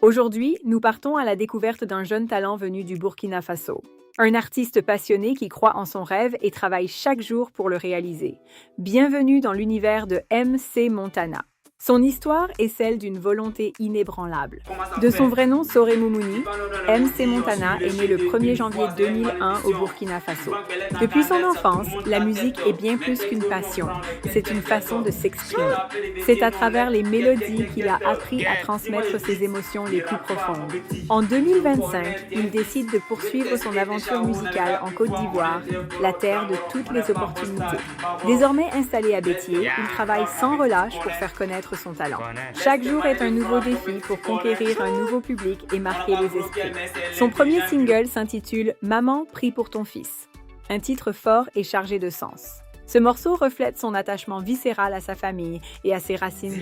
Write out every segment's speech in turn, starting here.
Aujourd'hui, nous partons à la découverte d'un jeune talent venu du Burkina Faso. Un artiste passionné qui croit en son rêve et travaille chaque jour pour le réaliser. Bienvenue dans l'univers de MC Montana. Son histoire est celle d'une volonté inébranlable. De son vrai nom, Soré Moumouni, MC Montana est né le 1er janvier 2001 au Burkina Faso. Depuis son enfance, la musique est bien plus qu'une passion. C'est une façon de s'exprimer. C'est à travers les mélodies qu'il a appris à transmettre ses émotions les plus profondes. En 2025, il décide de poursuivre son aventure musicale en Côte d'Ivoire, la terre de toutes les opportunités. Désormais installé à Bétier, il travaille sans relâche pour faire connaître son talent. Chaque jour est un nouveau défi pour conquérir un nouveau public et marquer les esprits. Son premier single s'intitule « Maman, prie pour ton fils », un titre fort et chargé de sens. Ce morceau reflète son attachement viscéral à sa famille et à ses racines.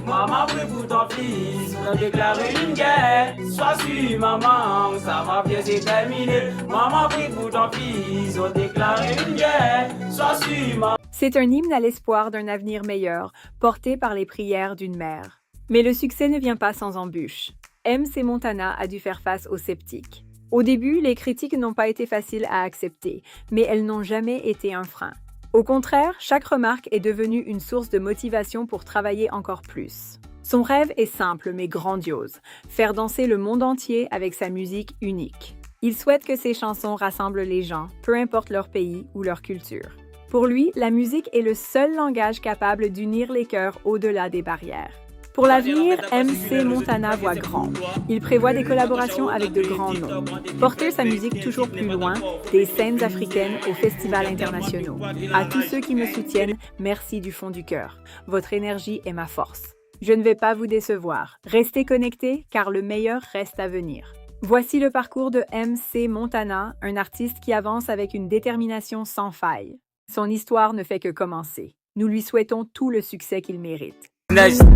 Maman prie pour ton fils, on déclare une guerre. Sois sûr, maman, ça va bien se terminer. Maman prie pour ton fils, on déclare une guerre. Sois sûr, maman. C'est un hymne à l'espoir d'un avenir meilleur, porté par les prières d'une mère. Mais le succès ne vient pas sans embûches. MC Montana a dû faire face aux sceptiques. Au début, les critiques n'ont pas été faciles à accepter, mais elles n'ont jamais été un frein. Au contraire, chaque remarque est devenue une source de motivation pour travailler encore plus. Son rêve est simple mais grandiose, faire danser le monde entier avec sa musique unique. Il souhaite que ses chansons rassemblent les gens, peu importe leur pays ou leur culture. Pour lui, la musique est le seul langage capable d'unir les cœurs au-delà des barrières. Pour l'avenir, MC Montana voit grand. Il prévoit des collaborations avec de grands noms. Porter sa musique toujours plus loin, des scènes africaines aux festivals internationaux. À tous ceux qui me soutiennent, merci du fond du cœur. Votre énergie est ma force. Je ne vais pas vous décevoir. Restez connectés car le meilleur reste à venir. Voici le parcours de MC Montana, un artiste qui avance avec une détermination sans faille. Son histoire ne fait que commencer. Nous lui souhaitons tout le succès qu'il mérite.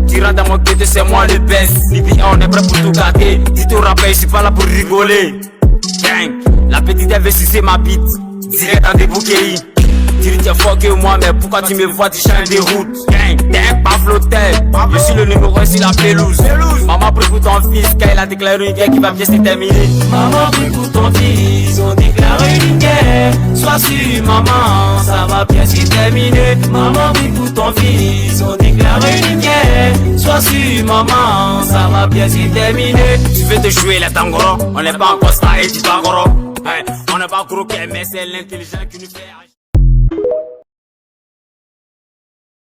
Tu rentres dans mon tête, c'est moi le best. Libye, on est prêt pour tout gâter. Tu te rappelles, je suis pas là pour rigoler. Gang, la petite elle veut sucer ma bite. Direct en débouquet. Tu dis fort que moi, mais pourquoi tu me vois, tu changes de route. Gang, pas flotteur. Je suis le numéro 1 sur la pelouse. Maman prie pour ton fils, car il a déclaré une guerre qui va bien se terminer. Maman prie pour ton fils, on déclare une guerre. Sois sûr, maman, ça va bien se terminer. Maman prie pour ton fils, on déclare une guerre. Sois sûr, maman, ça va bien se terminer. Tu veux te jouer les tangoro, on n'est pas en Costa et du Bagoro. On n'est pas gros mais c'est l'intelligent qui nous fait.